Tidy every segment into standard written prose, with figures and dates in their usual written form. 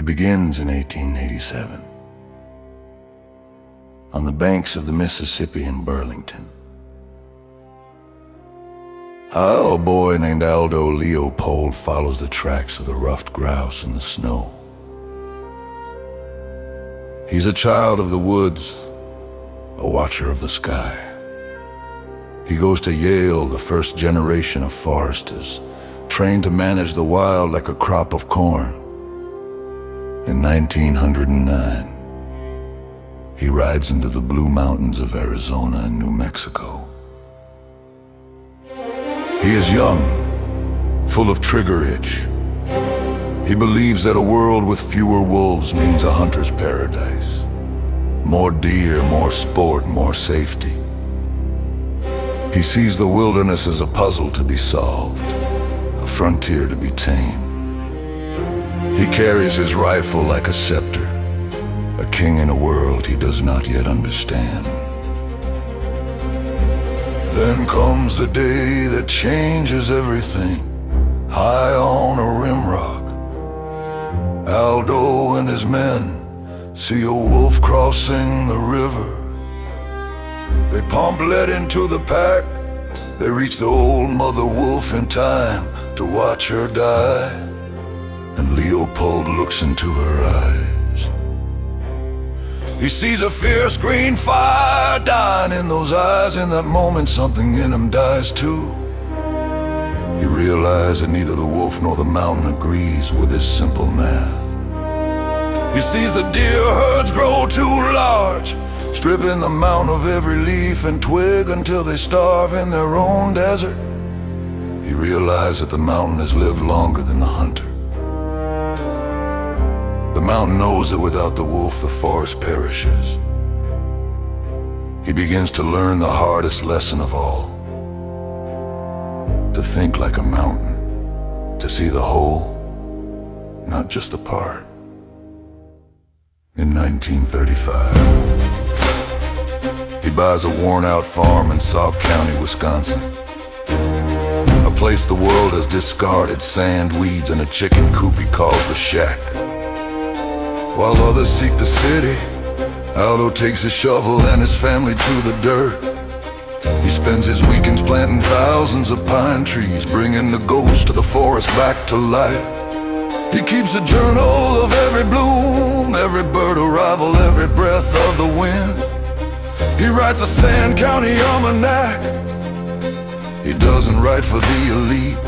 It begins in 1887, on the banks of the Mississippi in Burlington. How a boy named Aldo Leopold follows the tracks of the ruffed grouse in the snow. He's a child of the woods, a watcher of the sky. He goes to Yale, the first generation of foresters, trained to manage the wild like a crop of corn. In 1909, he rides into the Blue Mountains of Arizona and New Mexico. He is young, full of trigger itch. He believes that a world with fewer wolves means a hunter's paradise. More deer, more sport, more safety. He sees the wilderness as a puzzle to be solved, a frontier to be tamed. He carries his rifle like a scepter, a king in a world he does not yet understand. Then comes the day that changes everything. High on a rimrock, Aldo and his men see a wolf crossing the river. They pump lead into the pack. They reach the old mother wolf in time to watch her die. And Leopold looks into her eyes. He sees a fierce green fire dying in those eyes. In that moment, something in him dies too. He realizes that neither the wolf nor the mountain agrees with his simple math. He sees the deer herds grow too large, stripping the mountain of every leaf and twig until they starve in their own desert. He realized that the mountain has lived longer than the hunter. The mountain knows that without the wolf, the forest perishes. He begins to learn the hardest lesson of all: to think like a mountain, to see the whole, not just the part. In 1935, he buys a worn-out farm in Sauk County, Wisconsin. A place the world has discarded, sand, weeds, and a chicken coop he calls the shack. While others seek the city, Aldo takes his shovel and his family to the dirt. He spends his weekends planting thousands of pine trees, bringing the ghost of the forest back to life. He keeps a journal of every bloom, every bird arrival, every breath of the wind. He writes a Sand County almanac. He doesn't write for the elite.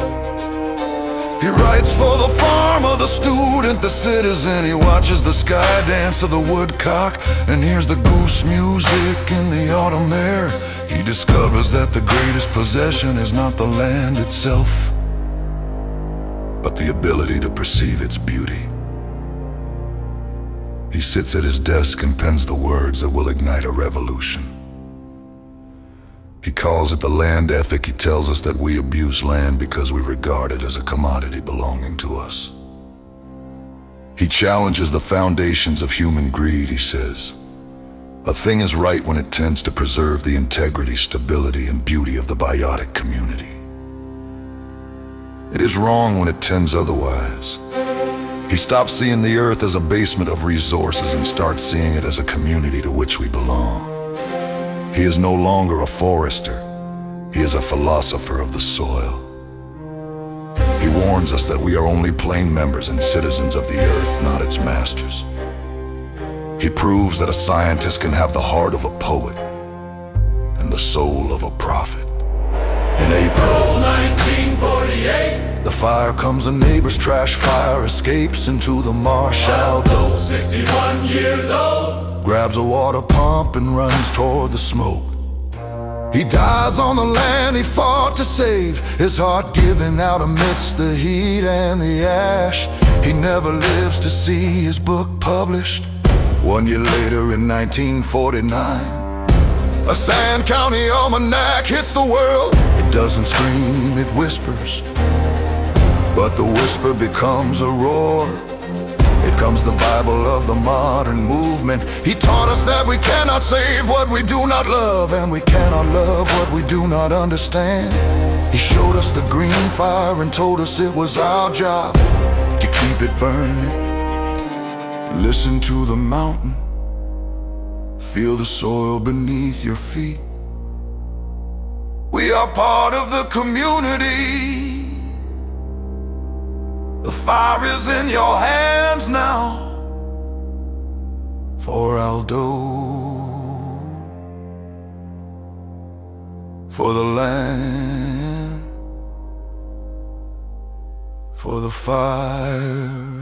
He writes for the farmer, the student, the citizen. He watches the sky dance to the woodcock and hears the goose music in the autumn air. He discovers that the greatest possession is not the land itself, but the ability to perceive its beauty. He sits at his desk and pens the words that will ignite a revolution. He calls it the land ethic. He tells us that we abuse land because we regard it as a commodity belonging to us. He challenges the foundations of human greed. He says, a thing is right when it tends to preserve the integrity, stability, and beauty of the biotic community. It is wrong when it tends otherwise. He stops seeing the earth as a basement of resources and starts seeing it as a community to which we belong. He is no longer a forester. He is a philosopher of the soil. He warns us that we are only plain members and citizens of the earth, not its masters. He proves that a scientist can have the heart of a poet and the soul of a prophet. In April 1948, the fire comes, a neighbor's trash fire escapes into the marsh. Aldo, 61 years old, grabs a water pump and runs toward the smoke. He dies on the land he fought to save, his heart giving out amidst the heat and the ash. He never lives to see his book published. 1 year later in 1949, a Sand County almanac hits the world. It doesn't scream, it whispers, but the whisper becomes a roar. It comes the Bible of the modern movement. He taught us that we cannot save what we do not love, and we cannot love what we do not understand. He showed us the green fire and told us it was our job to keep it burning. Listen to the mountain, feel the soil beneath your feet. We are part of the community. The fire is in your hands now. For Aldo, for the land, for the fire.